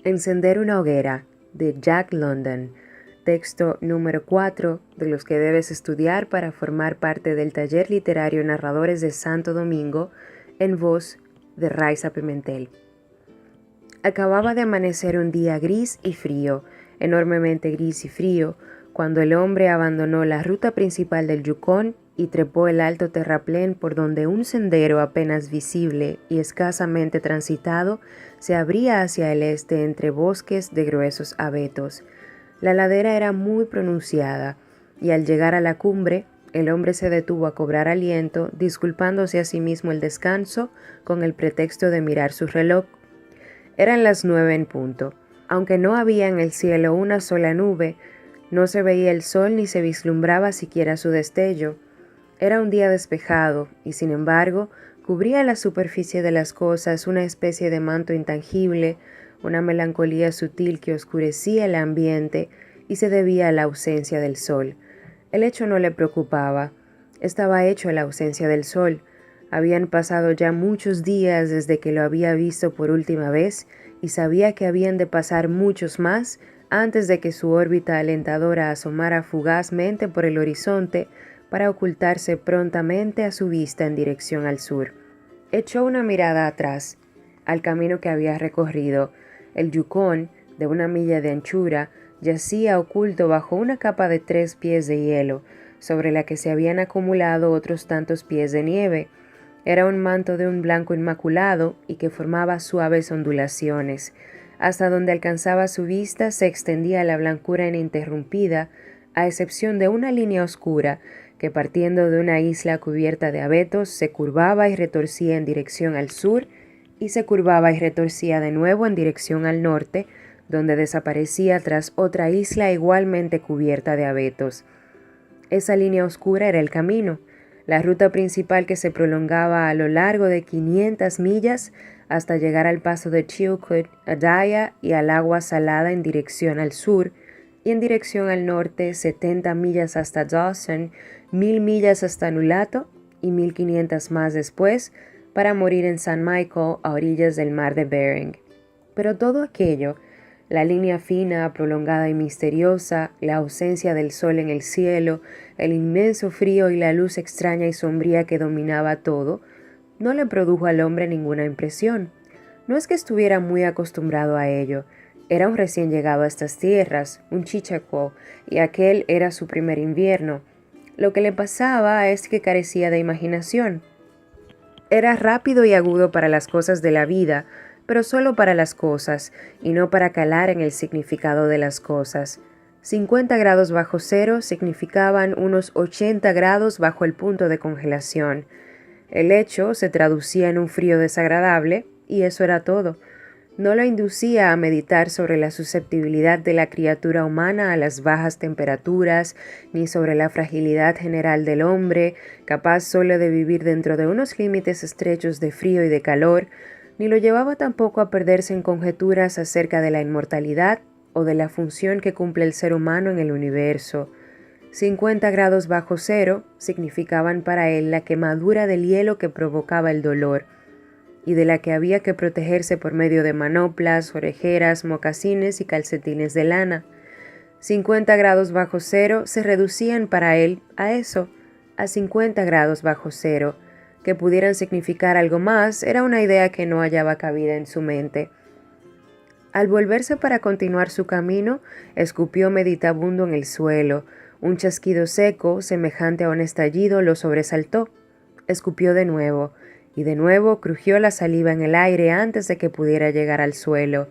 Encender una hoguera, de Jack London. Texto número 4 de los que debes estudiar para formar parte del taller literario Narradores de Santo Domingo, en voz de Raiza Pimentel. Acababa de amanecer un día gris y frío, enormemente gris y frío, cuando el hombre abandonó la ruta principal del Yukón y trepó el alto terraplén por donde un sendero apenas visible y escasamente transitado se abría hacia el este entre bosques de gruesos abetos. La ladera era muy pronunciada, y al llegar a la cumbre, el hombre se detuvo a cobrar aliento, disculpándose a sí mismo el descanso con el pretexto de mirar su reloj. Eran las 9 en punto. Aunque no había en el cielo una sola nube, no se veía el sol ni se vislumbraba siquiera su destello. Era un día despejado, y sin embargo, cubría la superficie de las cosas una especie de manto intangible, una melancolía sutil que oscurecía el ambiente y se debía a la ausencia del sol. El hecho no le preocupaba. Estaba hecho a la ausencia del sol. Habían pasado ya muchos días desde que lo había visto por última vez y sabía que habían de pasar muchos más antes de que su órbita alentadora asomara fugazmente por el horizonte para ocultarse prontamente a su vista en dirección al sur. Echó una mirada atrás, al camino que había recorrido. El Yukón, de 1 milla de anchura, yacía oculto bajo una capa de 3 pies de hielo, sobre la que se habían acumulado otros tantos pies de nieve. Era un manto de un blanco inmaculado y que formaba suaves ondulaciones. Hasta donde alcanzaba su vista se extendía la blancura ininterrumpida, a excepción de una línea oscura que, partiendo de una isla cubierta de abetos, se curvaba y retorcía en dirección al sur y se curvaba y retorcía de nuevo en dirección al norte, donde desaparecía tras otra isla igualmente cubierta de abetos. Esa línea oscura era el camino, la ruta principal que se prolongaba a lo largo de 500 millas hasta llegar al paso de Chilkoot, a Daya y al agua salada en dirección al sur, y en dirección al norte 70 millas hasta Dawson, 1000 millas hasta Nulato y 1500 más después para morir en San Michael a orillas del mar de Bering. Pero todo aquello, la línea fina, prolongada y misteriosa, la ausencia del sol en el cielo, el inmenso frío y la luz extraña y sombría que dominaba todo, no le produjo al hombre ninguna impresión. No es que estuviera muy acostumbrado a ello. Era un recién llegado a estas tierras, un chichaco, y aquel era su primer invierno. Lo que le pasaba es que carecía de imaginación. Era rápido y agudo para las cosas de la vida, pero solo para las cosas, y no para calar en el significado de las cosas. 50 grados bajo cero significaban unos 80 grados bajo el punto de congelación. El hecho se traducía en un frío desagradable, y eso era todo. No lo inducía a meditar sobre la susceptibilidad de la criatura humana a las bajas temperaturas, ni sobre la fragilidad general del hombre, capaz solo de vivir dentro de unos límites estrechos de frío y de calor, ni lo llevaba tampoco a perderse en conjeturas acerca de la inmortalidad o de la función que cumple el ser humano en el universo. 50 grados bajo cero significaban para él la quemadura del hielo que provocaba el dolor, y de la que había que protegerse por medio de manoplas, orejeras, mocasines y calcetines de lana. 50 grados bajo cero se reducían para él a eso, a 50 grados bajo cero. Que pudieran significar algo más era una idea que no hallaba cabida en su mente. Al volverse para continuar su camino, escupió meditabundo en el suelo. Un chasquido seco, semejante a un estallido, lo sobresaltó. Escupió y de nuevo crujió la saliva en el aire antes de que pudiera llegar al suelo.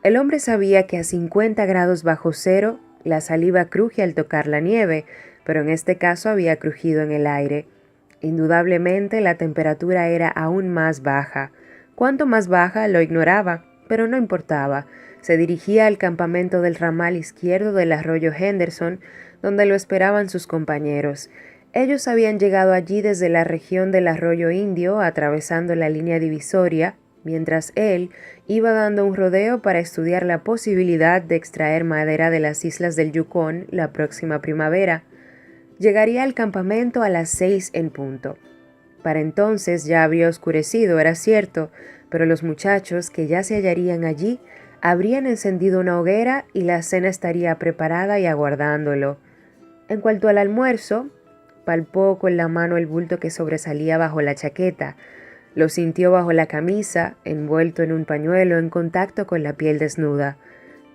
El hombre sabía que a 50 grados bajo cero la saliva cruje al tocar la nieve, pero en este caso había crujido en el aire. Indudablemente la temperatura era aún más baja. Cuánto más baja lo ignoraba, pero no importaba. Se dirigía al campamento del ramal izquierdo del arroyo Henderson, donde lo esperaban sus compañeros. Ellos habían llegado allí desde la región del arroyo Indio, atravesando la línea divisoria, mientras él iba dando un rodeo para estudiar la posibilidad de extraer madera de las islas del Yukón la próxima primavera. Llegaría al campamento a las 6 en punto. Para entonces ya había oscurecido, era cierto, pero los muchachos que ya se hallarían allí Habrían encendido una hoguera y la cena estaría preparada y aguardándolo. En cuanto al almuerzo, palpó con la mano el bulto que sobresalía bajo la chaqueta. Lo sintió bajo la camisa, envuelto en un pañuelo en contacto con la piel desnuda.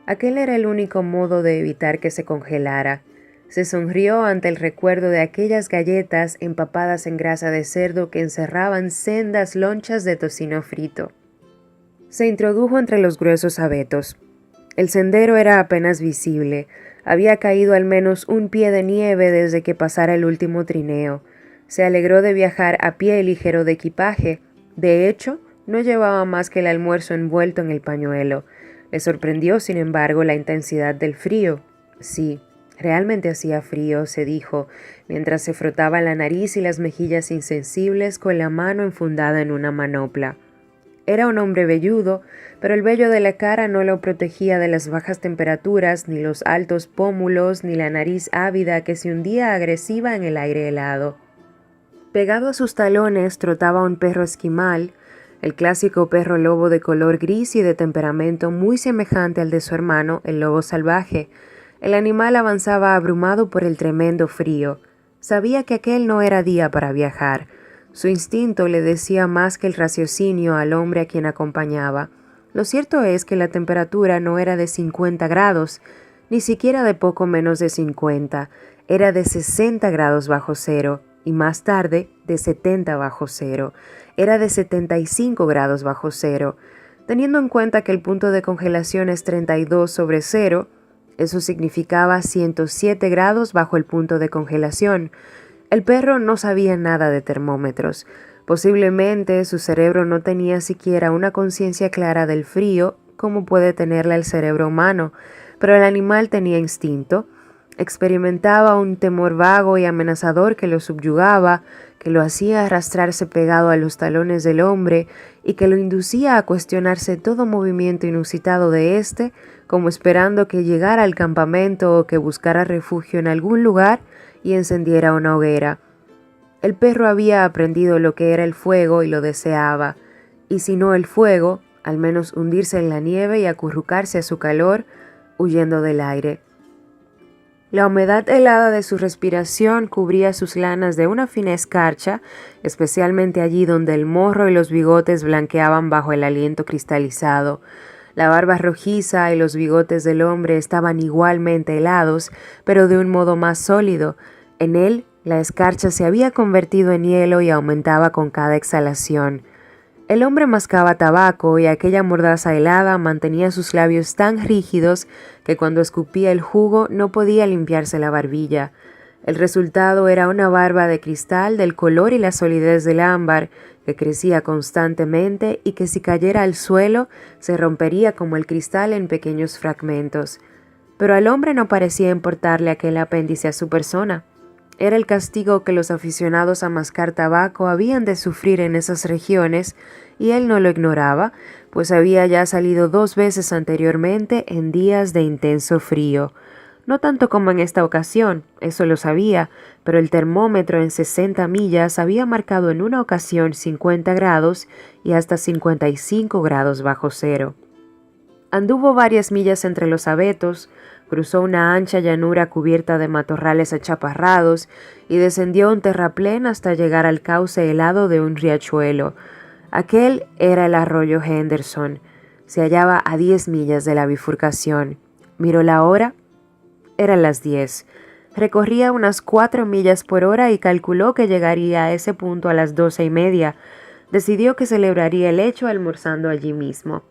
Aquel era el único modo de evitar que se congelara. Se sonrió ante el recuerdo de aquellas galletas empapadas en grasa de cerdo que encerraban sendas lonchas de tocino frito. Se introdujo entre los gruesos abetos. El sendero era apenas visible. Había caído al menos un pie de nieve desde que pasara el último trineo. Se alegró de viajar a pie ligero de equipaje. De hecho, no llevaba más que el almuerzo envuelto en el pañuelo. Le sorprendió, sin embargo, la intensidad del frío. Sí, realmente hacía frío, se dijo, mientras se frotaba la nariz y las mejillas insensibles con la mano enfundada en una manopla. Era un hombre velludo, pero el vello de la cara no lo protegía de las bajas temperaturas, ni los altos pómulos, ni la nariz ávida que se hundía agresiva en el aire helado. Pegado a sus talones trotaba un perro esquimal, el clásico perro lobo de color gris y de temperamento muy semejante al de su hermano, el lobo salvaje. El animal avanzaba abrumado por el tremendo frío. Sabía que aquel no era día para viajar. Su instinto le decía más que el raciocinio al hombre a quien acompañaba. Lo cierto es que la temperatura no era de 50 grados, ni siquiera de poco menos de 50, era de 60 grados bajo cero, y más tarde de 70 bajo cero, era de 75 grados bajo cero. Teniendo en cuenta que el punto de congelación es 32 sobre cero, eso significaba 107 grados bajo el punto de congelación. El perro no sabía nada de termómetros. Posiblemente su cerebro no tenía siquiera una conciencia clara del frío como puede tenerla el cerebro humano, pero el animal tenía instinto. Experimentaba un temor vago y amenazador que lo subyugaba, que lo hacía arrastrarse pegado a los talones del hombre y que lo inducía a cuestionarse todo movimiento inusitado de éste, como esperando que llegara al campamento o que buscara refugio en algún lugar y encendiera una hoguera. El perro había aprendido lo que era el fuego y lo deseaba, y si no el fuego, al menos hundirse en la nieve y acurrucarse a su calor, huyendo del aire. La humedad helada de su respiración cubría sus lanas de una fina escarcha, especialmente allí donde el morro y los bigotes blanqueaban bajo el aliento cristalizado. La barba rojiza y los bigotes del hombre estaban igualmente helados, pero de un modo más sólido. En él, la escarcha se había convertido en hielo y aumentaba con cada exhalación. El hombre mascaba tabaco y aquella mordaza helada mantenía sus labios tan rígidos que cuando escupía el jugo no podía limpiarse la barbilla. El resultado era una barba de cristal del color y la solidez del ámbar, que crecía constantemente y que si cayera al suelo se rompería como el cristal en pequeños fragmentos. Pero al hombre no parecía importarle aquel apéndice a su persona. Era el castigo que los aficionados a mascar tabaco habían de sufrir en esas regiones, y él no lo ignoraba, pues había ya salido 2 veces anteriormente en días de intenso frío. No tanto como en esta ocasión, eso lo sabía, pero el termómetro en 60 millas había marcado en una ocasión 50 grados y hasta 55 grados bajo cero. Anduvo varias millas entre los abetos, cruzó una ancha llanura cubierta de matorrales achaparrados y descendió un terraplén hasta llegar al cauce helado de un riachuelo. Aquel era el arroyo Henderson. Se hallaba a 10 millas de la bifurcación. Miró la hora. Eran las 10. Recorría unas 4 millas por hora y calculó que llegaría a ese punto a las 12:30. Decidió que celebraría el hecho almorzando allí mismo.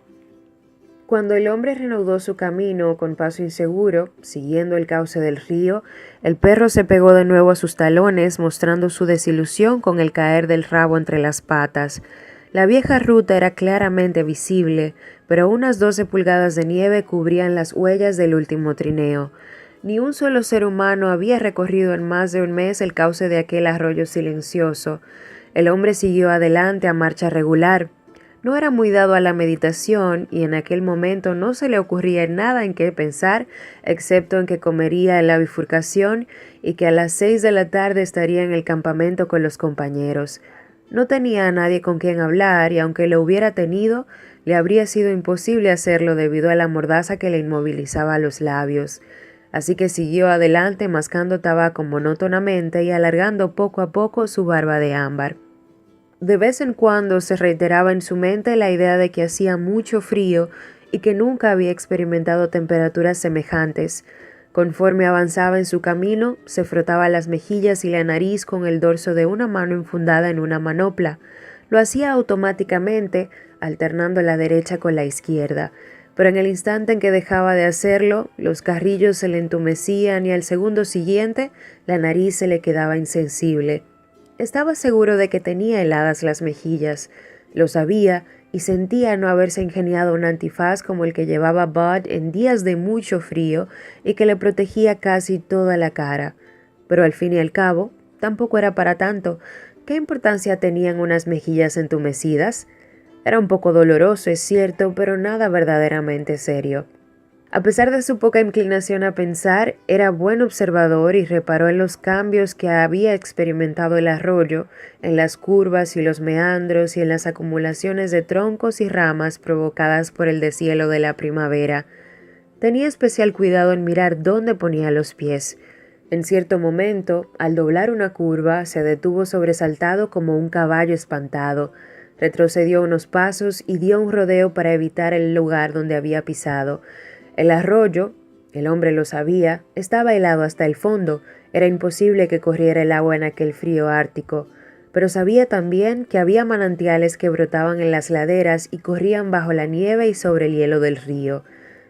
Cuando el hombre reanudó su camino con paso inseguro, siguiendo el cauce del río, el perro se pegó de nuevo a sus talones, mostrando su desilusión con el caer del rabo entre las patas. La vieja ruta era claramente visible, pero unas 12 pulgadas de nieve cubrían las huellas del último trineo. Ni un solo ser humano había recorrido en más de un mes el cauce de aquel arroyo silencioso. El hombre siguió adelante a marcha regular. No era muy dado a la meditación y en aquel momento no se le ocurría nada en qué pensar, excepto en que comería en la bifurcación y que a las 6 de la tarde estaría en el campamento con los compañeros. No tenía a nadie con quien hablar y aunque lo hubiera tenido, le habría sido imposible hacerlo debido a la mordaza que le inmovilizaba los labios. Así que siguió adelante mascando tabaco monótonamente y alargando poco a poco su barba de ámbar. De vez en cuando se reiteraba en su mente la idea de que hacía mucho frío y que nunca había experimentado temperaturas semejantes. Conforme avanzaba en su camino, se frotaba las mejillas y la nariz con el dorso de una mano enfundada en una manopla. Lo hacía automáticamente, alternando la derecha con la izquierda, pero en el instante en que dejaba de hacerlo, los carrillos se le entumecían y al segundo siguiente la nariz se le quedaba insensible. Estaba seguro de que tenía heladas las mejillas, lo sabía y sentía no haberse ingeniado un antifaz como el que llevaba Bud en días de mucho frío y que le protegía casi toda la cara. Pero al fin y al cabo, tampoco era para tanto. ¿Qué importancia tenían unas mejillas entumecidas? Era un poco doloroso, es cierto, pero nada verdaderamente serio. A pesar de su poca inclinación a pensar, era buen observador y reparó en los cambios que había experimentado el arroyo, en las curvas y los meandros y en las acumulaciones de troncos y ramas provocadas por el deshielo de la primavera. Tenía especial cuidado en mirar dónde ponía los pies. En cierto momento, al doblar una curva, se detuvo sobresaltado como un caballo espantado. Retrocedió unos pasos y dio un rodeo para evitar el lugar donde había pisado. El arroyo, el hombre lo sabía, estaba helado hasta el fondo, era imposible que corriera el agua en aquel frío ártico, pero sabía también que había manantiales que brotaban en las laderas y corrían bajo la nieve y sobre el hielo del río.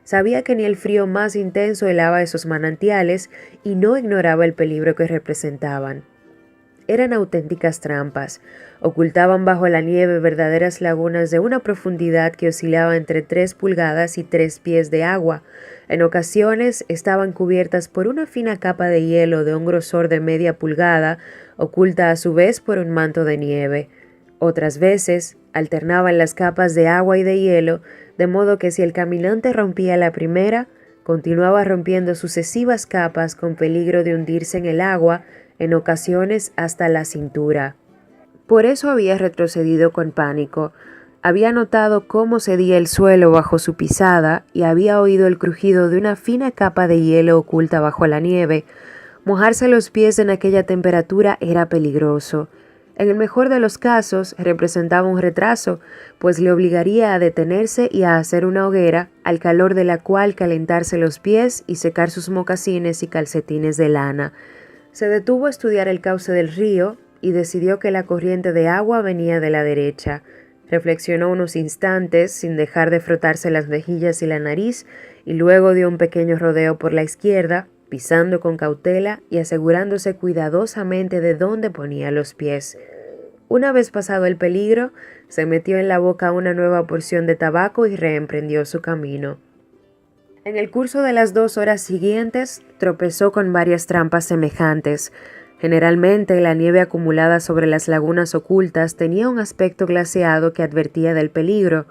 Sabía que ni el frío más intenso helaba esos manantiales y no ignoraba el peligro que representaban. Eran auténticas trampas. Ocultaban bajo la nieve verdaderas lagunas de una profundidad que oscilaba entre 3 pulgadas y 3 pies de agua. En ocasiones estaban cubiertas por una fina capa de hielo de un grosor de media pulgada, oculta a su vez por un manto de nieve. Otras veces alternaban las capas de agua y de hielo, de modo que si el caminante rompía la primera, continuaba rompiendo sucesivas capas con peligro de hundirse en el agua, en ocasiones hasta la cintura. Por eso había retrocedido con pánico. Había notado cómo cedía el suelo bajo su pisada y había oído el crujido de una fina capa de hielo oculta bajo la nieve. Mojarse los pies en aquella temperatura era peligroso. En el mejor de los casos, representaba un retraso, pues le obligaría a detenerse y a hacer una hoguera, al calor de la cual calentarse los pies y secar sus mocasines y calcetines de lana. Se detuvo a estudiar el cauce del río y decidió que la corriente de agua venía de la derecha. Reflexionó unos instantes sin dejar de frotarse las mejillas y la nariz y luego dio un pequeño rodeo por la izquierda, pisando con cautela y asegurándose cuidadosamente de dónde ponía los pies. Una vez pasado el peligro, se metió en la boca una nueva porción de tabaco y reemprendió su camino. En el curso de las 2 horas siguientes, tropezó con varias trampas semejantes. Generalmente, la nieve acumulada sobre las lagunas ocultas tenía un aspecto glaseado que advertía del peligro.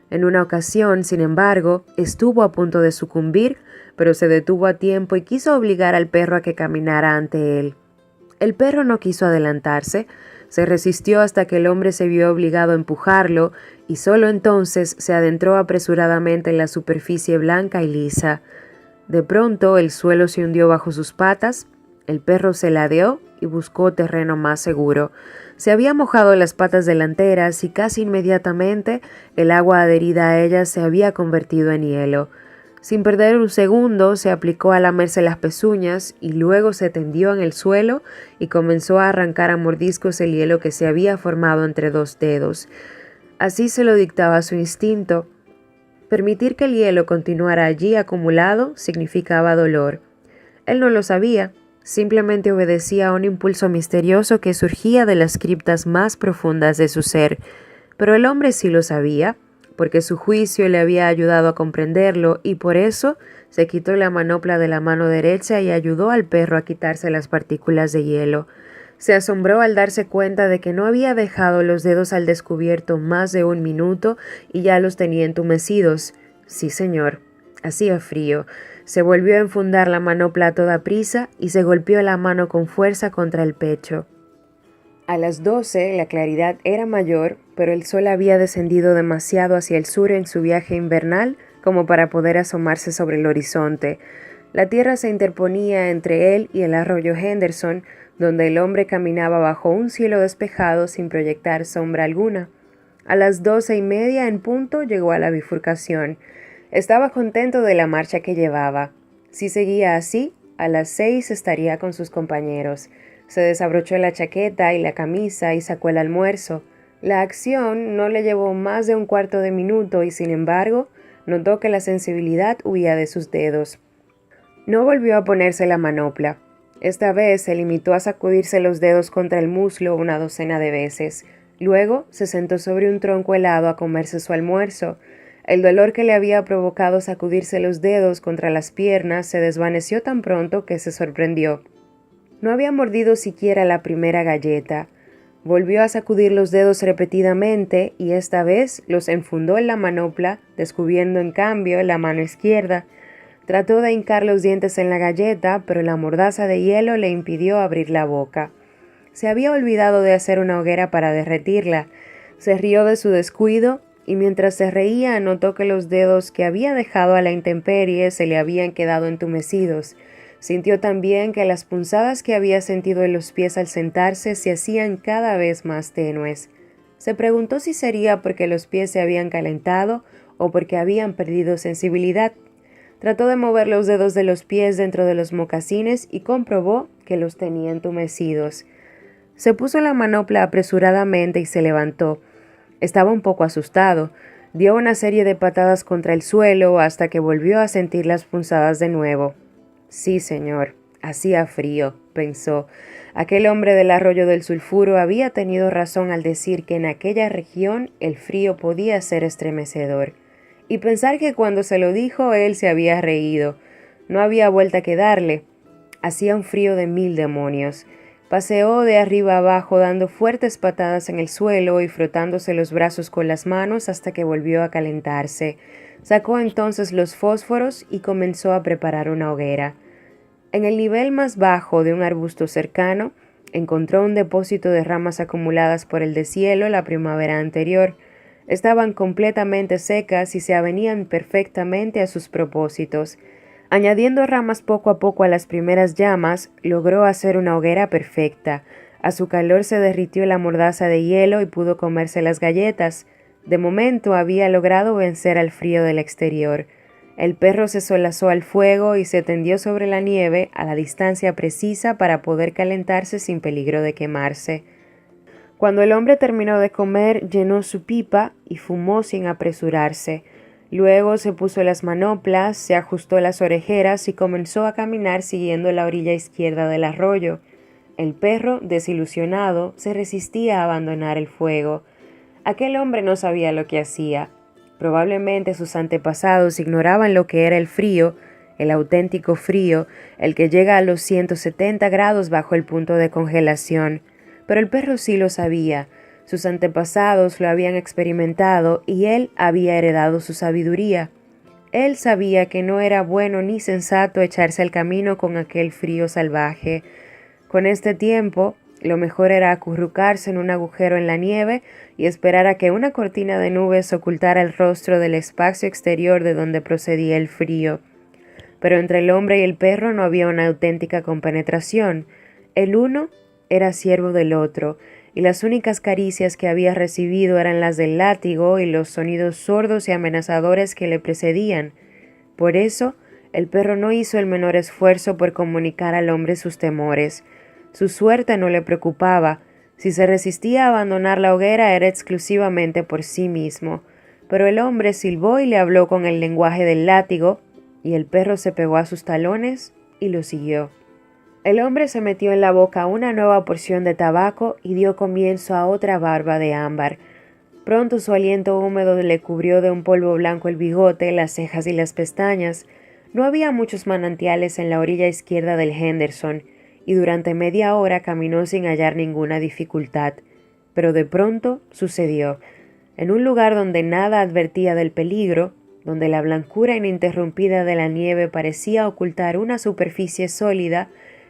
En una ocasión, sin embargo, estuvo a punto de sucumbir, pero se detuvo a tiempo y quiso obligar al perro a que caminara ante él. El perro no quiso adelantarse, se resistió hasta que el hombre se vio obligado a empujarlo y solo entonces se adentró apresuradamente en la superficie blanca y lisa. De pronto el suelo se hundió bajo sus patas, el perro se ladeó y buscó terreno más seguro. Se había mojado las patas delanteras y casi inmediatamente el agua adherida a ellas se había convertido en hielo. Sin perder un segundo, se aplicó a lamerse las pezuñas y luego se tendió en el suelo y comenzó a arrancar a mordiscos el hielo que se había formado entre 2 dedos. Así se lo dictaba su instinto. Permitir que el hielo continuara allí acumulado significaba dolor. Él no lo sabía, simplemente obedecía a un impulso misterioso que surgía de las criptas más profundas de su ser. Pero el hombre sí lo sabía, porque su juicio le había ayudado a comprenderlo y por eso se quitó la manopla de la mano derecha y ayudó al perro a quitarse las partículas de hielo. Se asombró al darse cuenta de que no había dejado los dedos al descubierto más de 1 minuto y ya los tenía entumecidos. Sí, señor, hacía frío. Se volvió a enfundar la manopla a toda prisa y se golpeó la mano con fuerza contra el pecho. A las 12 la claridad era mayor, pero el sol había descendido demasiado hacia el sur en su viaje invernal como para poder asomarse sobre el horizonte. La tierra se interponía entre él y el arroyo Henderson, donde el hombre caminaba bajo un cielo despejado sin proyectar sombra alguna. A las 12:30 en punto llegó a la bifurcación. Estaba contento de la marcha que llevaba. Si seguía así, a las 6 estaría con sus compañeros. Se desabrochó la chaqueta y la camisa y sacó el almuerzo. La acción no le llevó más de un cuarto de minuto y, sin embargo, notó que la sensibilidad huía de sus dedos. No volvió a ponerse la manopla. Esta vez se limitó a sacudirse los dedos contra el muslo una docena de veces. Luego se sentó sobre un tronco helado a comerse su almuerzo. El dolor que le había provocado sacudirse los dedos contra las piernas se desvaneció tan pronto que se sorprendió. No había mordido siquiera la primera galleta. Volvió a sacudir los dedos repetidamente y esta vez los enfundó en la manopla, descubriendo en cambio la mano izquierda. Trató de hincar los dientes en la galleta, pero la mordaza de hielo le impidió abrir la boca. Se había olvidado de hacer una hoguera para derretirla. Se rió de su descuido y mientras se reía notó que los dedos que había dejado a la intemperie se le habían quedado entumecidos. Sintió también que las punzadas que había sentido en los pies al sentarse se hacían cada vez más tenues. Se preguntó si sería porque los pies se habían calentado o porque habían perdido sensibilidad. Trató de mover los dedos de los pies dentro de los mocasines y comprobó que los tenía entumecidos. Se puso la manopla apresuradamente y se levantó. Estaba un poco asustado. Dio una serie de patadas contra el suelo hasta que volvió a sentir las punzadas de nuevo. Sí, señor, hacía frío, pensó. Aquel hombre del arroyo del sulfuro había tenido razón al decir que en aquella región el frío podía ser estremecedor. Y pensar que cuando se lo dijo él se había reído. No había vuelta que darle. Hacía un frío de 1000 demonios. Paseó de arriba abajo dando fuertes patadas en el suelo y frotándose los brazos con las manos hasta que volvió a calentarse. Sacó entonces los fósforos y comenzó a preparar una hoguera. En el nivel más bajo de un arbusto cercano, encontró un depósito de ramas acumuladas por el deshielo la primavera anterior. Estaban completamente secas y se avenían perfectamente a sus propósitos. Añadiendo ramas poco a poco a las primeras llamas, logró hacer una hoguera perfecta. A su calor se derritió la mordaza de hielo y pudo comerse las galletas. De momento había logrado vencer al frío del exterior. El perro se solazó al fuego y se tendió sobre la nieve a la distancia precisa para poder calentarse sin peligro de quemarse. Cuando el hombre terminó de comer, llenó su pipa y fumó sin apresurarse. Luego se puso las manoplas, se ajustó las orejeras y comenzó a caminar siguiendo la orilla izquierda del arroyo. El perro, desilusionado, se resistía a abandonar el fuego. Aquel hombre no sabía lo que hacía. Probablemente sus antepasados ignoraban lo que era el frío, el auténtico frío, el que llega a los 170 grados bajo el punto de congelación. Pero el perro sí lo sabía. Sus antepasados lo habían experimentado y él había heredado su sabiduría. Él sabía que no era bueno ni sensato echarse al camino con aquel frío salvaje. Con este tiempo, lo mejor era acurrucarse en un agujero en la nieve y esperar a que una cortina de nubes ocultara el rostro del espacio exterior de donde procedía el frío. Pero entre el hombre y el perro no había una auténtica compenetración. El uno era siervo del otro, y las únicas caricias que había recibido eran las del látigo y los sonidos sordos y amenazadores que le precedían. Por eso, el perro no hizo el menor esfuerzo por comunicar al hombre sus temores. Su suerte no le preocupaba. Si se resistía a abandonar la hoguera era exclusivamente por sí mismo. Pero el hombre silbó y le habló con el lenguaje del látigo, y el perro se pegó a sus talones y lo siguió. El hombre se metió en la boca una nueva porción de tabaco y dio comienzo a otra barba de ámbar. Pronto su aliento húmedo le cubrió de un polvo blanco el bigote, las cejas y las pestañas. No había muchos manantiales en la orilla izquierda del Henderson, y durante media hora caminó sin hallar ninguna dificultad. Pero de pronto sucedió. En un lugar donde nada advertía del peligro, donde la blancura ininterrumpida de la nieve parecía ocultar una superficie sólida,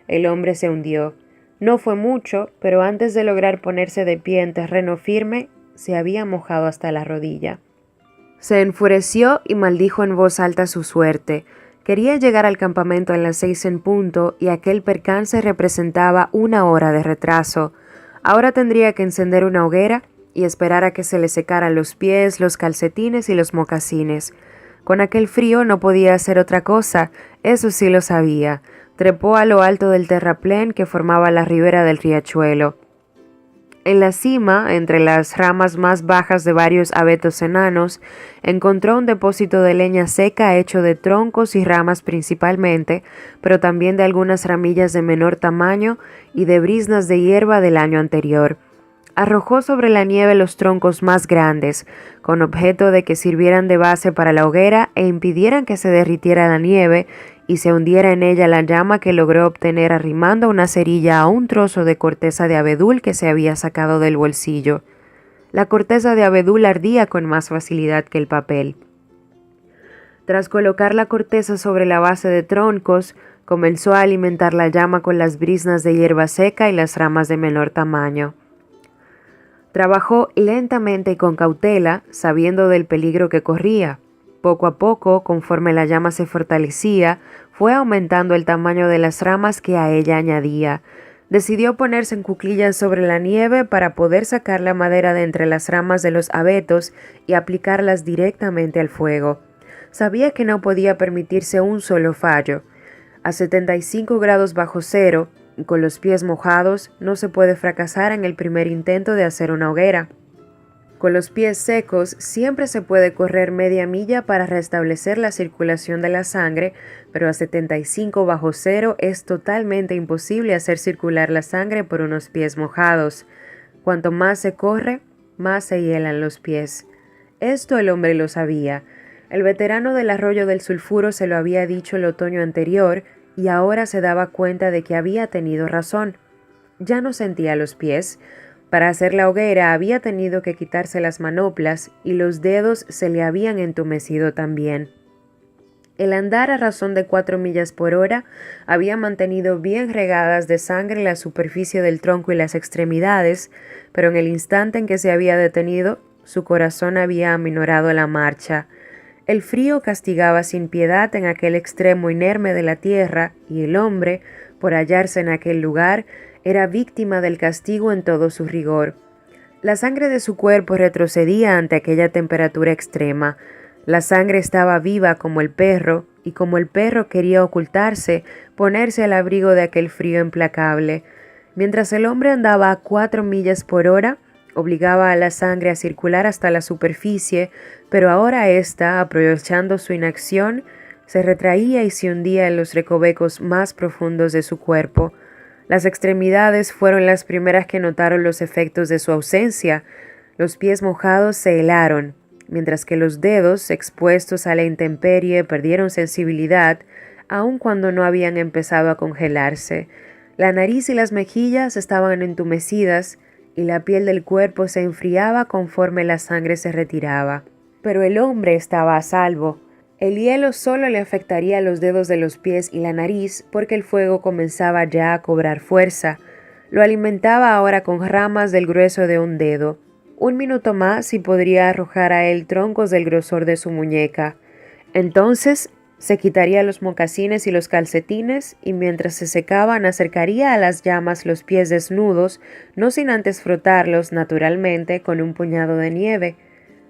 el hombre se hundió. No fue mucho, pero antes de lograr ponerse de pie en terreno firme, se había mojado hasta la rodilla. Se enfureció y maldijo en voz alta su suerte. Quería llegar al campamento a las 6 en punto y aquel percance representaba 1 hora de retraso. Ahora tendría que encender una hoguera y esperar a que se le secaran los pies, los calcetines y los mocasines. Con aquel frío no podía hacer otra cosa, eso sí lo sabía. Trepó a lo alto del terraplén que formaba la ribera del riachuelo. En la cima, entre las ramas más bajas de varios abetos enanos, encontró un depósito de leña seca hecho de troncos y ramas principalmente, pero también de algunas ramillas de menor tamaño y de briznas de hierba del año anterior. Arrojó sobre la nieve los troncos más grandes, con objeto de que sirvieran de base para la hoguera e impidieran que se derritiera la nieve y se hundiera en ella la llama que logró obtener arrimando una cerilla a un trozo de corteza de abedul que se había sacado del bolsillo. La corteza de abedul ardía con más facilidad que el papel. Tras colocar la corteza sobre la base de troncos, comenzó a alimentar la llama con las briznas de hierba seca y las ramas de menor tamaño. Trabajó lentamente y con cautela, sabiendo del peligro que corría. Poco a poco, conforme la llama se fortalecía, fue aumentando el tamaño de las ramas que a ella añadía. Decidió ponerse en cuclillas sobre la nieve para poder sacar la madera de entre las ramas de los abetos y aplicarlas directamente al fuego. Sabía que no podía permitirse un solo fallo. A 75 grados bajo cero, y con los pies mojados, no se puede fracasar en el primer intento de hacer una hoguera. Con los pies secos siempre se puede correr media milla para restablecer la circulación de la sangre, pero a 75 bajo cero es totalmente imposible hacer circular la sangre por unos pies mojados. Cuanto más se corre, más se hielan los pies. Esto el hombre lo sabía. El veterano del arroyo del sulfuro se lo había dicho el otoño anterior y ahora se daba cuenta de que había tenido razón. Ya no sentía los pies. Para hacer la hoguera había tenido que quitarse las manoplas y los dedos se le habían entumecido también. El andar a razón de 4 millas por hora había mantenido bien regadas de sangre la superficie del tronco y las extremidades, pero en el instante en que se había detenido, su corazón había aminorado la marcha. El frío castigaba sin piedad en aquel extremo inerme de la tierra, y el hombre, por hallarse en aquel lugar, era víctima del castigo en todo su rigor. La sangre de su cuerpo retrocedía ante aquella temperatura extrema. La sangre estaba viva como el perro, y como el perro quería ocultarse, ponerse al abrigo de aquel frío implacable. Mientras el hombre andaba a 4 millas por hora, obligaba a la sangre a circular hasta la superficie, pero ahora ésta, aprovechando su inacción, se retraía y se hundía en los recovecos más profundos de su cuerpo. Las extremidades fueron las primeras que notaron los efectos de su ausencia. Los pies mojados se helaron, mientras que los dedos, expuestos a la intemperie, perdieron sensibilidad, aun cuando no habían empezado a congelarse. La nariz y las mejillas estaban entumecidas, y la piel del cuerpo se enfriaba conforme la sangre se retiraba. Pero el hombre estaba a salvo. El hielo solo le afectaría los dedos de los pies y la nariz porque el fuego comenzaba ya a cobrar fuerza. Lo alimentaba ahora con ramas del grueso de un dedo. 1 minuto más y podría arrojar a él troncos del grosor de su muñeca. Entonces se quitaría los mocasines y los calcetines y mientras se secaban acercaría a las llamas los pies desnudos, no sin antes frotarlos naturalmente con un puñado de nieve.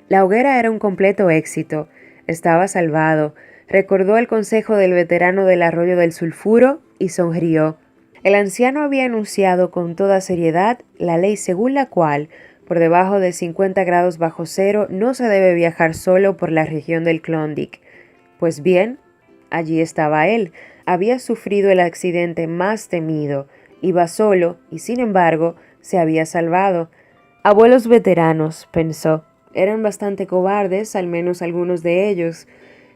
La hoguera era un completo éxito. Estaba salvado. Recordó el consejo del veterano del arroyo del sulfuro y sonrió. El anciano había enunciado con toda seriedad la ley según la cual, por debajo de 50 grados bajo cero, no se debe viajar solo por la región del Klondike. Pues bien, allí estaba él. Había sufrido el accidente más temido. Iba solo y, sin embargo, se había salvado. Abuelos veteranos, pensó. Eran bastante cobardes, al menos algunos de ellos.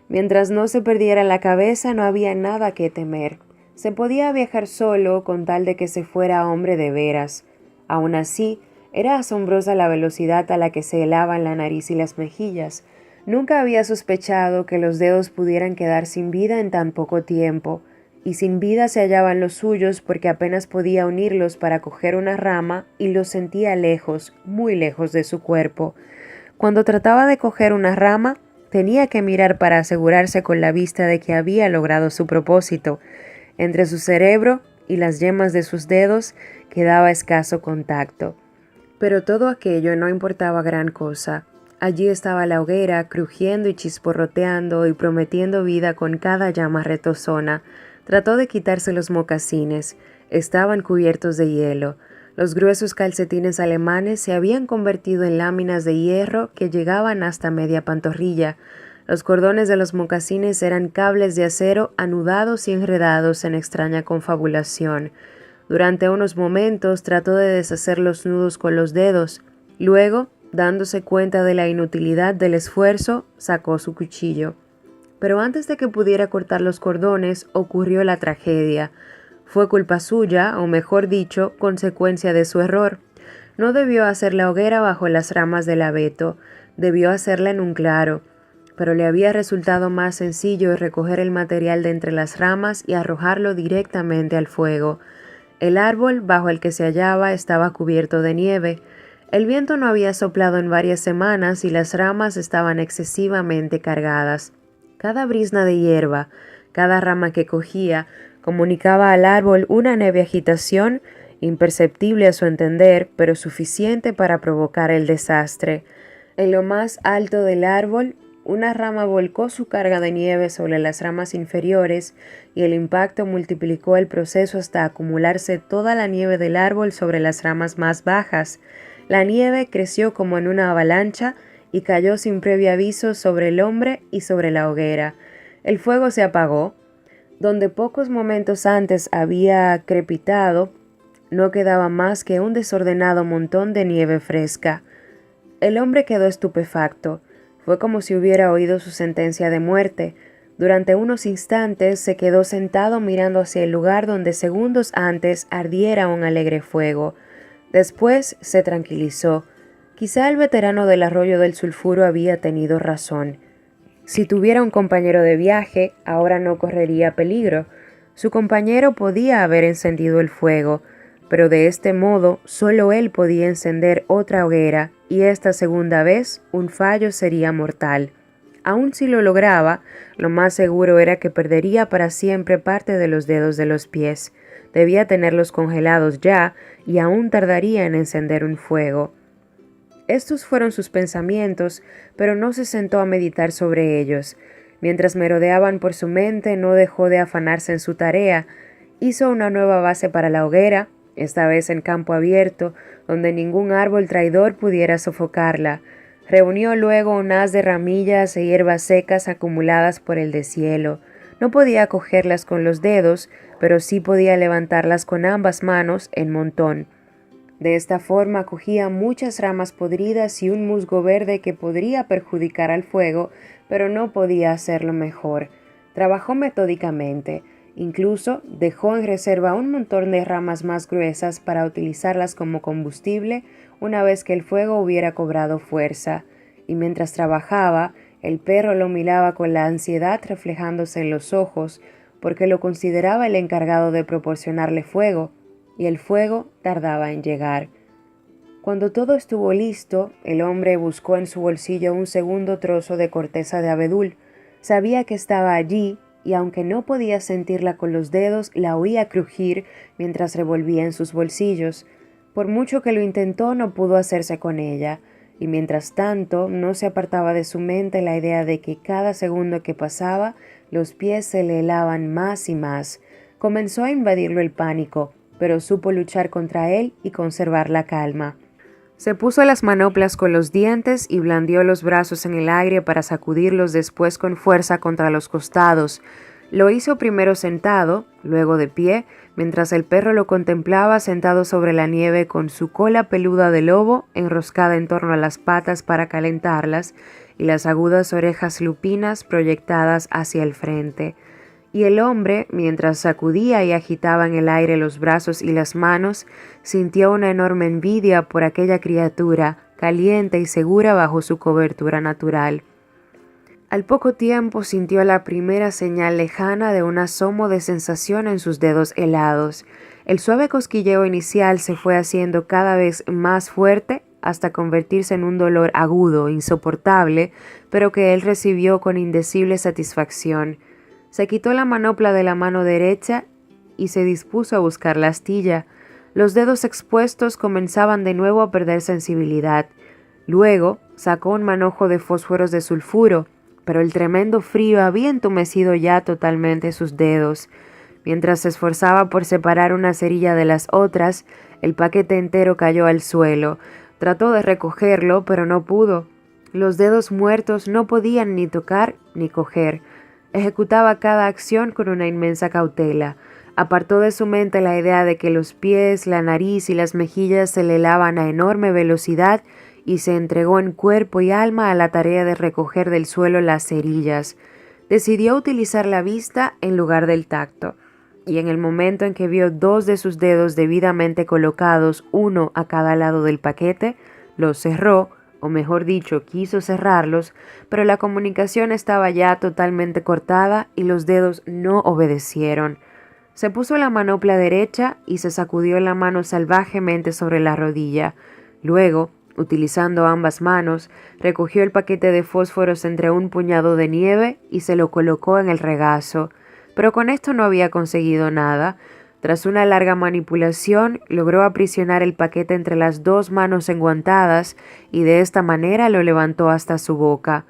Mientras no se perdiera la cabeza, no había nada que temer. Se podía viajar solo con tal de que se fuera hombre de veras. Aún así, era asombrosa la velocidad a la que se helaban la nariz y las mejillas. Nunca había sospechado que los dedos pudieran quedar sin vida en tan poco tiempo. y sin vida se hallaban los suyos porque apenas podía unirlos para coger una rama y los sentía lejos, muy lejos de su cuerpo. Cuando trataba de coger una rama, tenía que mirar para asegurarse con la vista de que había logrado su propósito. Entre su cerebro y las yemas de sus dedos quedaba escaso contacto. Pero todo aquello no importaba gran cosa. Allí estaba la hoguera, crujiendo y chisporroteando y prometiendo vida con cada llama retozona. Trató de quitarse los mocasines. Estaban cubiertos de hielo. Los gruesos calcetines alemanes se habían convertido en láminas de hierro que llegaban hasta media pantorrilla. Los cordones de los mocasines eran cables de acero anudados y enredados en extraña confabulación. Durante unos momentos trató de deshacer los nudos con los dedos. Luego, dándose cuenta de la inutilidad del esfuerzo, sacó su cuchillo. Pero antes de que pudiera cortar los cordones, ocurrió la tragedia. Fue culpa suya, o mejor dicho, consecuencia de su error. No debió hacer la hoguera bajo las ramas del abeto, debió hacerla en un claro, pero le había resultado más sencillo recoger el material de entre las ramas y arrojarlo directamente al fuego. El árbol bajo el que se hallaba estaba cubierto de nieve. El viento no había soplado en varias semanas y las ramas estaban excesivamente cargadas. Cada brizna de hierba, cada rama que cogía, comunicaba al árbol una leve agitación, imperceptible a su entender, pero suficiente para provocar el desastre. En lo más alto del árbol, una rama volcó su carga de nieve sobre las ramas inferiores y el impacto multiplicó el proceso hasta acumularse toda la nieve del árbol sobre las ramas más bajas. La nieve creció como en una avalancha y cayó sin previo aviso sobre el hombre y sobre la hoguera. El fuego se apagó. Donde pocos momentos antes había crepitado, no quedaba más que un desordenado montón de nieve fresca. El hombre quedó estupefacto. Fue como si hubiera oído su sentencia de muerte. Durante unos instantes se quedó sentado mirando hacia el lugar donde segundos antes ardiera un alegre fuego. Después se tranquilizó. Quizá el veterano del arroyo del sulfuro había tenido razón. Si tuviera un compañero de viaje, ahora no correría peligro. Su compañero podía haber encendido el fuego, pero de este modo solo él podía encender otra hoguera, y esta segunda vez un fallo sería mortal. Aun si lo lograba, lo más seguro era que perdería para siempre parte de los dedos de los pies. Debía tenerlos congelados ya, y aún tardaría en encender un fuego. Estos fueron sus pensamientos, pero no se sentó a meditar sobre ellos. Mientras merodeaban por su mente, no dejó de afanarse en su tarea. Hizo una nueva base para la hoguera, esta vez en campo abierto, donde ningún árbol traidor pudiera sofocarla. Reunió luego un haz de ramillas e hierbas secas acumuladas por el deshielo. No podía cogerlas con los dedos, pero sí podía levantarlas con ambas manos en montón. De esta forma cogía muchas ramas podridas y un musgo verde que podría perjudicar al fuego, pero no podía hacerlo mejor. Trabajó metódicamente. Incluso dejó en reserva un montón de ramas más gruesas para utilizarlas como combustible una vez que el fuego hubiera cobrado fuerza. Y mientras trabajaba, el perro lo miraba con la ansiedad reflejándose en los ojos, porque lo consideraba el encargado de proporcionarle fuego, y el fuego tardaba en llegar. Cuando todo estuvo listo, el hombre buscó en su bolsillo un segundo trozo de corteza de abedul. Sabía que estaba allí, y aunque no podía sentirla con los dedos, la oía crujir mientras revolvía en sus bolsillos. Por mucho que lo intentó, no pudo hacerse con ella, y mientras tanto no se apartaba de su mente la idea de que cada segundo que pasaba, los pies se le helaban más y más. Comenzó a invadirlo el pánico, pero supo luchar contra él y conservar la calma. Se puso las manoplas con los dientes y blandió los brazos en el aire para sacudirlos después con fuerza contra los costados. Lo hizo primero sentado, luego de pie, mientras el perro lo contemplaba sentado sobre la nieve con su cola peluda de lobo enroscada en torno a las patas para calentarlas y las agudas orejas lupinas proyectadas hacia el frente. Y el hombre, mientras sacudía y agitaba en el aire los brazos y las manos, sintió una enorme envidia por aquella criatura, caliente y segura bajo su cobertura natural. Al poco tiempo sintió la primera señal lejana de un asomo de sensación en sus dedos helados. El suave cosquilleo inicial se fue haciendo cada vez más fuerte hasta convertirse en un dolor agudo, insoportable, pero que él recibió con indecible satisfacción. Se quitó la manopla de la mano derecha y se dispuso a buscar la astilla. Los dedos expuestos comenzaban de nuevo a perder sensibilidad. Luego sacó un manojo de fósforos de sulfuro, pero el tremendo frío había entumecido ya totalmente sus dedos. Mientras se esforzaba por separar una cerilla de las otras, el paquete entero cayó al suelo. Trató de recogerlo, pero no pudo. Los dedos muertos no podían ni tocar ni coger. Ejecutaba cada acción con una inmensa cautela. Apartó de su mente la idea de que los pies, la nariz y las mejillas se le helaban a enorme velocidad y se entregó en cuerpo y alma a la tarea de recoger del suelo las cerillas. Decidió utilizar la vista en lugar del tacto, y en el momento en que vio dos de sus dedos debidamente colocados, uno a cada lado del paquete, los cerró, o mejor dicho, quiso cerrarlos, pero la comunicación estaba ya totalmente cortada y los dedos no obedecieron. Se puso la manopla derecha y se sacudió la mano salvajemente sobre la rodilla. Luego, utilizando ambas manos, recogió el paquete de fósforos entre un puñado de nieve y se lo colocó en el regazo. Pero con esto no había conseguido nada. Tras una larga manipulación, logró aprisionar el paquete entre las dos manos enguantadas y de esta manera lo levantó hasta su boca.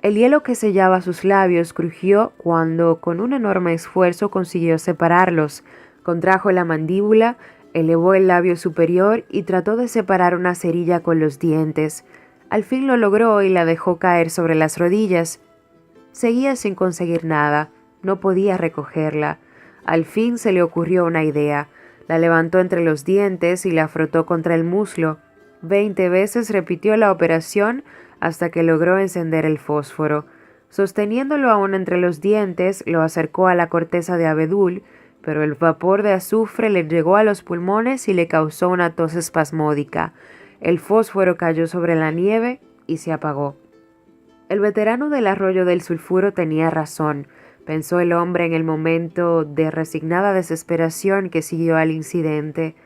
El hielo que sellaba sus labios crujió cuando, con un enorme esfuerzo, consiguió separarlos. Contrajo la mandíbula, elevó el labio superior y trató de separar una cerilla con los dientes. Al fin lo logró y la dejó caer sobre las rodillas. Seguía sin conseguir nada. No podía recogerla. Al fin se le ocurrió una idea. La levantó entre los dientes y la frotó contra el muslo. 20 veces repitió la operación hasta que logró encender el fósforo. Sosteniéndolo aún entre los dientes, lo acercó a la corteza de abedul, pero el vapor de azufre le llegó a los pulmones y le causó una tos espasmódica. El fósforo cayó sobre la nieve y se apagó. El veterano del arroyo del sulfuro tenía razón, pensó el hombre en el momento de resignada desesperación que siguió al incidente.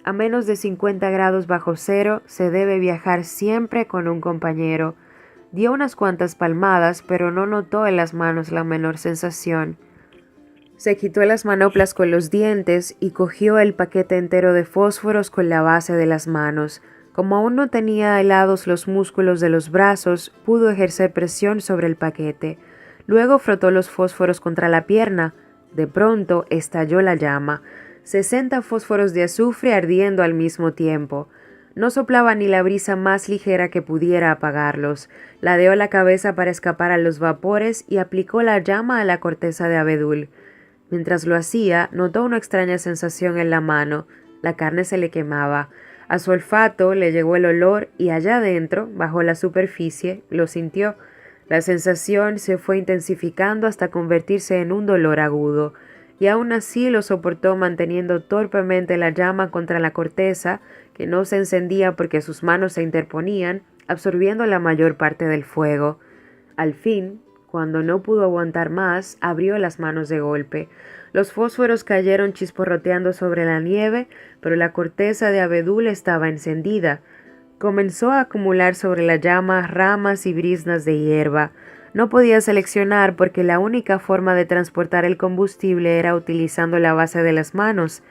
A menos de 50 grados bajo cero se debe viajar siempre con un compañero. Dio unas cuantas palmadas, pero no notó en las manos la menor sensación. Se quitó las manoplas con los dientes y cogió el paquete entero de fósforos con la base de las manos. Como aún no tenía helados los músculos de los brazos, pudo ejercer presión sobre el paquete. Luego frotó los fósforos contra la pierna. De pronto estalló la llama. 60 fósforos de azufre ardiendo al mismo tiempo. No soplaba ni la brisa más ligera que pudiera apagarlos. Ladeó la cabeza para escapar a los vapores y aplicó la llama a la corteza de abedul. Mientras lo hacía, notó una extraña sensación en la mano. La carne se le quemaba. A su olfato le llegó el olor y allá adentro, bajo la superficie, lo sintió. La sensación se fue intensificando hasta convertirse en un dolor agudo, y aún así lo soportó manteniendo torpemente la llama contra la corteza, que no se encendía porque sus manos se interponían, absorbiendo la mayor parte del fuego. Al fin, cuando no pudo aguantar más, abrió las manos de golpe. Los fósforos cayeron chisporroteando sobre la nieve, pero la corteza de abedul estaba encendida. Comenzó a acumular sobre la llama ramas y briznas de hierba. No podía seleccionar porque la única forma de transportar el combustible era utilizando la base de las manos.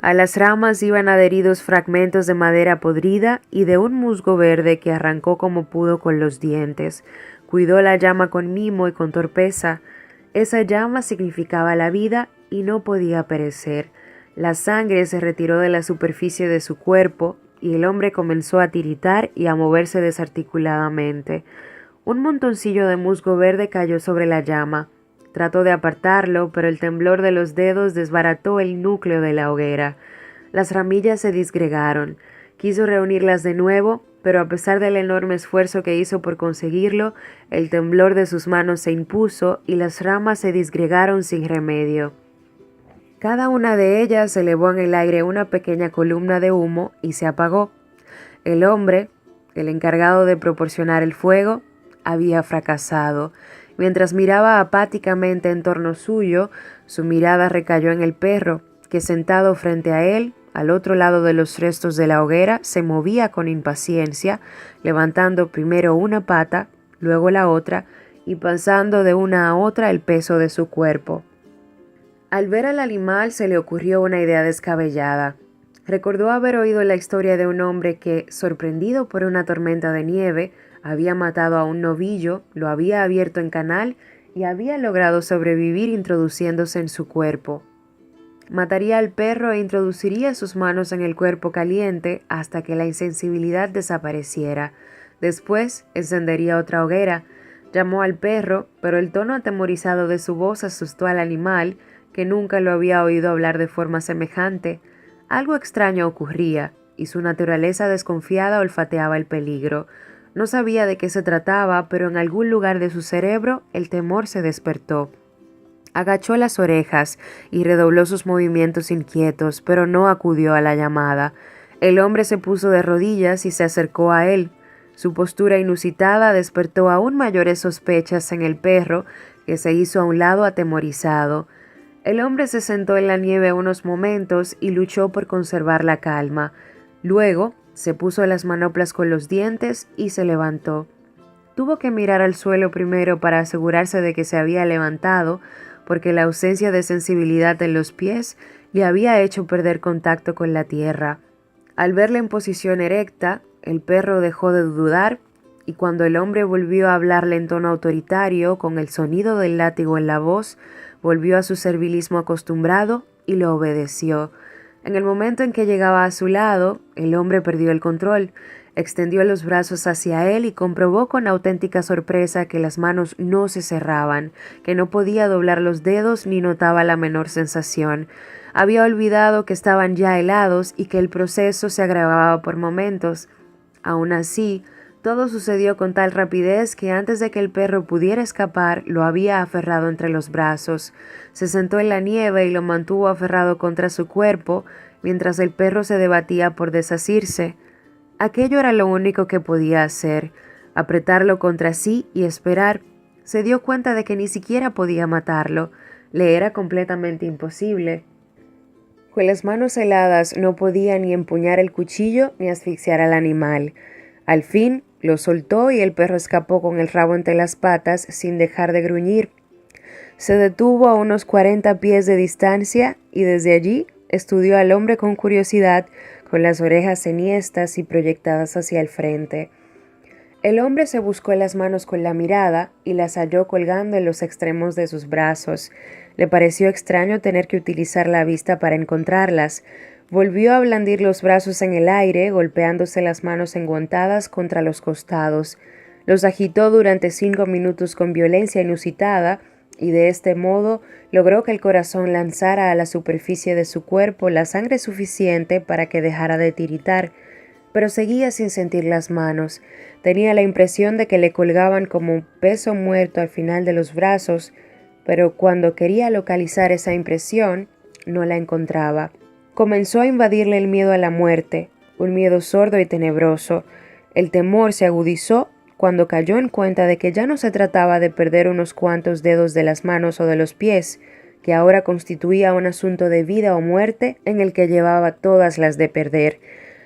A las ramas iban adheridos fragmentos de madera podrida y de un musgo verde que arrancó como pudo con los dientes. Cuidó la llama con mimo y con torpeza. Esa llama significaba la vida y no podía perecer. La sangre se retiró de la superficie de su cuerpo y el hombre comenzó a tiritar y a moverse desarticuladamente. Un montoncillo de musgo verde cayó sobre la llama. Trató de apartarlo, pero el temblor de los dedos desbarató el núcleo de la hoguera. Las ramillas se disgregaron. Quiso reunirlas de nuevo, pero a pesar del enorme esfuerzo que hizo por conseguirlo, el temblor de sus manos se impuso y las ramas se disgregaron sin remedio. Cada una de ellas elevó en el aire una pequeña columna de humo y se apagó. El hombre, el encargado de proporcionar el fuego, había fracasado, Mientras miraba apáticamente en torno suyo, su mirada recayó en el perro, que sentado frente a él, al otro lado de los restos de la hoguera, se movía con impaciencia, levantando primero una pata, luego la otra, y pasando de una a otra el peso de su cuerpo. Al ver al animal se le ocurrió una idea descabellada. Recordó haber oído la historia de un hombre que, sorprendido por una tormenta de nieve, había matado a un novillo, lo había abierto en canal y había logrado sobrevivir introduciéndose en su cuerpo. Mataría al perro e introduciría sus manos en el cuerpo caliente hasta que la insensibilidad desapareciera. Después encendería otra hoguera. Llamó al perro, pero el tono atemorizado de su voz asustó al animal, que nunca lo había oído hablar de forma semejante. Algo extraño ocurría, y su naturaleza desconfiada olfateaba el peligro. No sabía de qué se trataba, pero en algún lugar de su cerebro el temor se despertó. Agachó las orejas y redobló sus movimientos inquietos, pero no acudió a la llamada. El hombre se puso de rodillas y se acercó a él. Su postura inusitada despertó aún mayores sospechas en el perro, que se hizo a un lado atemorizado. El hombre se sentó en la nieve unos momentos y luchó por conservar la calma. Luego se puso las manoplas con los dientes y se levantó. Tuvo que mirar al suelo primero para asegurarse de que se había levantado, porque la ausencia de sensibilidad en los pies le había hecho perder contacto con la tierra. Al verla en posición erecta, el perro dejó de dudar, y cuando el hombre volvió a hablarle en tono autoritario, con el sonido del látigo en la voz, volvió a su servilismo acostumbrado y lo obedeció. En el momento en que llegaba a su lado, el hombre perdió el control, extendió los brazos hacia él y comprobó con auténtica sorpresa que las manos no se cerraban, que no podía doblar los dedos ni notaba la menor sensación. Había olvidado que estaban ya helados y que el proceso se agravaba por momentos. Aún así, todo sucedió con tal rapidez que antes de que el perro pudiera escapar, lo había aferrado entre los brazos. Se sentó en la nieve y lo mantuvo aferrado contra su cuerpo, mientras el perro se debatía por desasirse. Aquello era lo único que podía hacer, apretarlo contra sí y esperar. Se dio cuenta de que ni siquiera podía matarlo, le era completamente imposible. Con las manos heladas no podía ni empuñar el cuchillo ni asfixiar al animal. Al fin lo soltó y el perro escapó con el rabo entre las patas sin dejar de gruñir. Se detuvo a unos 40 pies de distancia y desde allí estudió al hombre con curiosidad, con las orejas enhiestas y proyectadas hacia el frente. El hombre se buscó las manos con la mirada y las halló colgando en los extremos de sus brazos. Le pareció extraño tener que utilizar la vista para encontrarlas. Volvió a blandir los brazos en el aire, golpeándose las manos enguantadas contra los costados. Los agitó durante 5 minutos con violencia inusitada, y de este modo logró que el corazón lanzara a la superficie de su cuerpo la sangre suficiente para que dejara de tiritar, pero seguía sin sentir las manos. Tenía la impresión de que le colgaban como un peso muerto al final de los brazos, pero cuando quería localizar esa impresión, no la encontraba. Comenzó a invadirle el miedo a la muerte, un miedo sordo y tenebroso. El temor se agudizó cuando cayó en cuenta de que ya no se trataba de perder unos cuantos dedos de las manos o de los pies, que ahora constituía un asunto de vida o muerte en el que llevaba todas las de perder.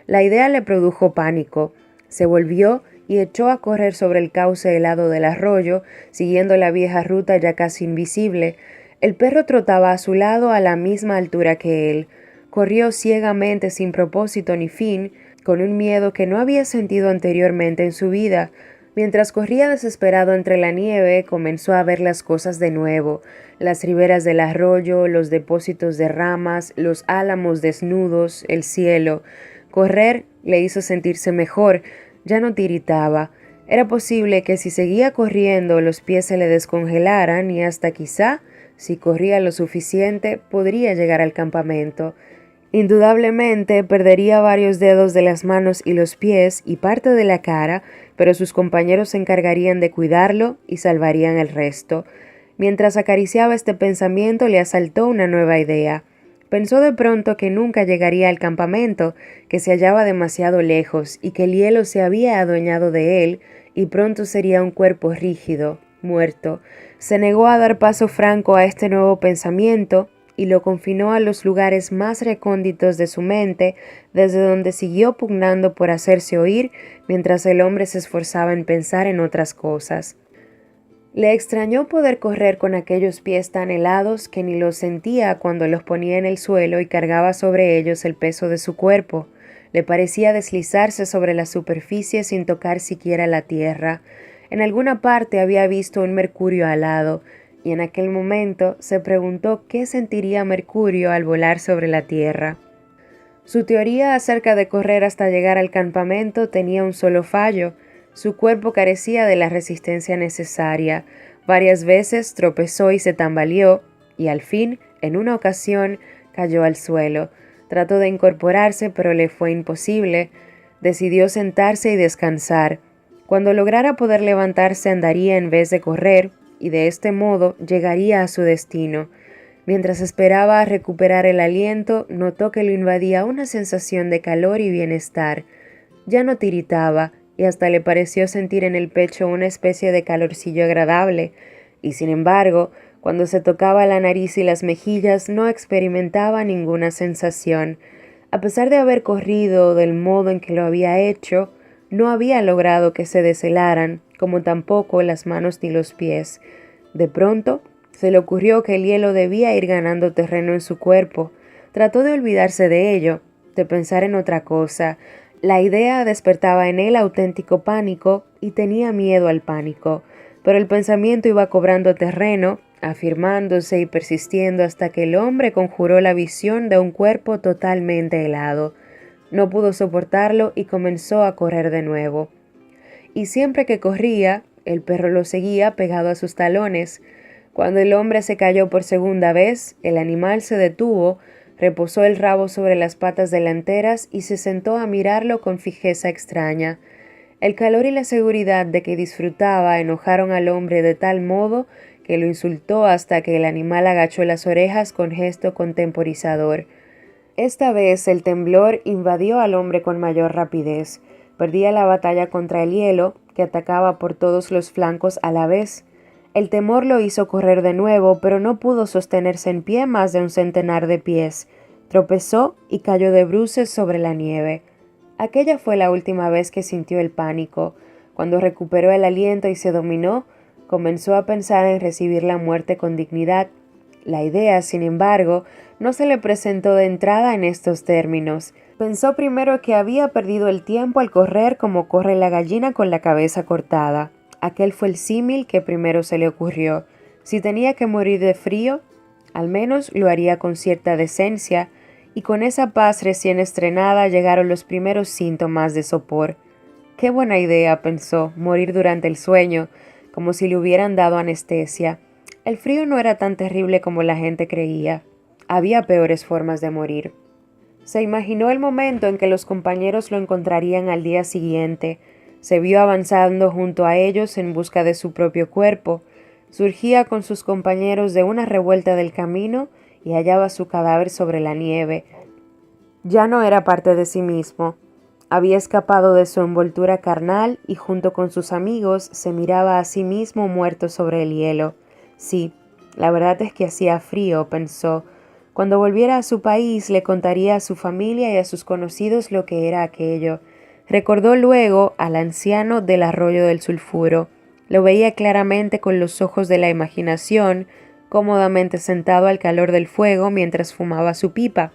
La idea le produjo pánico. Se volvió y echó a correr sobre el cauce helado del arroyo, siguiendo la vieja ruta ya casi invisible. El perro trotaba a su lado a la misma altura que él. Corrió ciegamente sin propósito ni fin, con un miedo que no había sentido anteriormente en su vida. Mientras corría desesperado entre la nieve, comenzó a ver las cosas de nuevo, las riberas del arroyo, los depósitos de ramas, los álamos desnudos, el cielo. Correr le hizo sentirse mejor, ya no tiritaba. Era posible que si seguía corriendo los pies se le descongelaran y hasta quizá, si corría lo suficiente, podría llegar al campamento. Indudablemente perdería varios dedos de las manos y los pies y parte de la cara, pero sus compañeros se encargarían de cuidarlo y salvarían el resto. Mientras acariciaba este pensamiento le asaltó una nueva idea. Pensó de pronto que nunca llegaría al campamento, que se hallaba demasiado lejos y que el hielo se había adueñado de él y pronto sería un cuerpo rígido, muerto. Se negó a dar paso franco a este nuevo pensamiento y lo confinó a los lugares más recónditos de su mente, desde donde siguió pugnando por hacerse oír mientras el hombre se esforzaba en pensar en otras cosas. Le extrañó poder correr con aquellos pies tan helados que ni los sentía cuando los ponía en el suelo y cargaba sobre ellos el peso de su cuerpo. Le parecía deslizarse sobre la superficie sin tocar siquiera la tierra. En alguna parte había visto un Mercurio alado, y en aquel momento se preguntó qué sentiría Mercurio al volar sobre la tierra. Su teoría acerca de correr hasta llegar al campamento tenía un solo fallo. Su cuerpo carecía de la resistencia necesaria. Varias veces tropezó y se tambaleó, y al fin, en una ocasión, cayó al suelo. Trató de incorporarse, pero le fue imposible. Decidió sentarse y descansar. Cuando lograra poder levantarse, andaría en vez de correr, y de este modo llegaría a su destino. Mientras esperaba recuperar el aliento, notó que lo invadía una sensación de calor y bienestar. Ya no tiritaba, y hasta le pareció sentir en el pecho una especie de calorcillo agradable, y sin embargo, cuando se tocaba la nariz y las mejillas no experimentaba ninguna sensación. A pesar de haber corrido del modo en que lo había hecho, no había logrado que se deshelaran, como tampoco las manos ni los pies. De pronto, se le ocurrió que el hielo debía ir ganando terreno en su cuerpo. Trató de olvidarse de ello, de pensar en otra cosa. La idea despertaba en él auténtico pánico y tenía miedo al pánico, pero el pensamiento iba cobrando terreno, afirmándose y persistiendo hasta que el hombre conjuró la visión de un cuerpo totalmente helado. No pudo soportarlo y comenzó a correr de nuevo. Y siempre que corría, el perro lo seguía pegado a sus talones. Cuando el hombre se cayó por segunda vez, el animal se detuvo, reposó el rabo sobre las patas delanteras y se sentó a mirarlo con fijeza extraña. El calor y la seguridad de que disfrutaba enojaron al hombre de tal modo que lo insultó hasta que el animal agachó las orejas con gesto contemporizador. Esta vez el temblor invadió al hombre con mayor rapidez. Perdía la batalla contra el hielo, que atacaba por todos los flancos a la vez. El temor lo hizo correr de nuevo, pero no pudo sostenerse en pie más de un centenar de pies. Tropezó y cayó de bruces sobre la nieve. Aquella fue la última vez que sintió el pánico. Cuando recuperó el aliento y se dominó, comenzó a pensar en recibir la muerte con dignidad. La idea, sin embargo, no se le presentó de entrada en estos términos. Pensó primero que había perdido el tiempo al correr como corre la gallina con la cabeza cortada. Aquel fue el símil que primero se le ocurrió. Si tenía que morir de frío, al menos lo haría con cierta decencia, y con esa paz recién estrenada llegaron los primeros síntomas de sopor. Qué buena idea, pensó, morir durante el sueño, como si le hubieran dado anestesia. El frío no era tan terrible como la gente creía. Había peores formas de morir. Se imaginó el momento en que los compañeros lo encontrarían al día siguiente. Se vio avanzando junto a ellos en busca de su propio cuerpo. Surgía con sus compañeros de una revuelta del camino y hallaba su cadáver sobre la nieve. Ya no era parte de sí mismo. Había escapado de su envoltura carnal y junto con sus amigos se miraba a sí mismo muerto sobre el hielo. Sí, la verdad es que hacía frío, pensó. Cuando volviera a su país le contaría a su familia y a sus conocidos lo que era aquello. Recordó luego al anciano del arroyo del sulfuro. Lo veía claramente con los ojos de la imaginación, cómodamente sentado al calor del fuego mientras fumaba su pipa.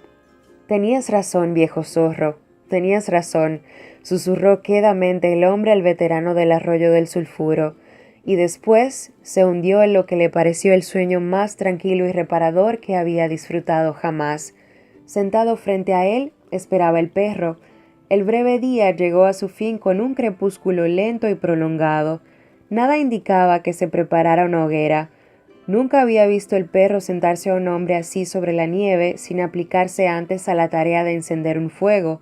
Tenías razón, viejo zorro, tenías razón, susurró quedamente el hombre al veterano del arroyo del sulfuro, y después se hundió en lo que le pareció el sueño más tranquilo y reparador que había disfrutado jamás. Sentado frente a él, esperaba el perro. El breve día llegó a su fin con un crepúsculo lento y prolongado. Nada indicaba que se preparara una hoguera. Nunca había visto el perro sentarse a un hombre así sobre la nieve sin aplicarse antes a la tarea de encender un fuego.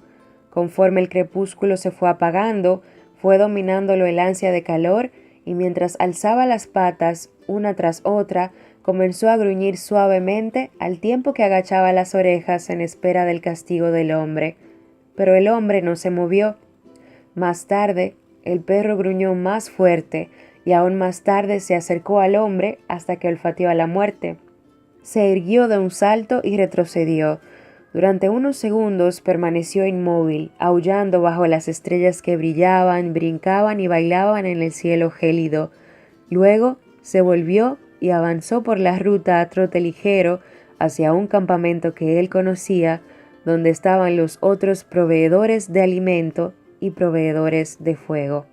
Conforme el crepúsculo se fue apagando, fue dominándolo el ansia de calor y mientras alzaba las patas, una tras otra, comenzó a gruñir suavemente al tiempo que agachaba las orejas en espera del castigo del hombre. Pero el hombre no se movió. Más tarde, el perro gruñó más fuerte y aún más tarde se acercó al hombre hasta que olfateó a la muerte. Se irguió de un salto y retrocedió. Durante unos segundos permaneció inmóvil, aullando bajo las estrellas que brillaban, brincaban y bailaban en el cielo gélido. Luego se volvió y avanzó por la ruta a trote ligero hacia un campamento que él conocía, donde estaban los otros proveedores de alimento y proveedores de fuego.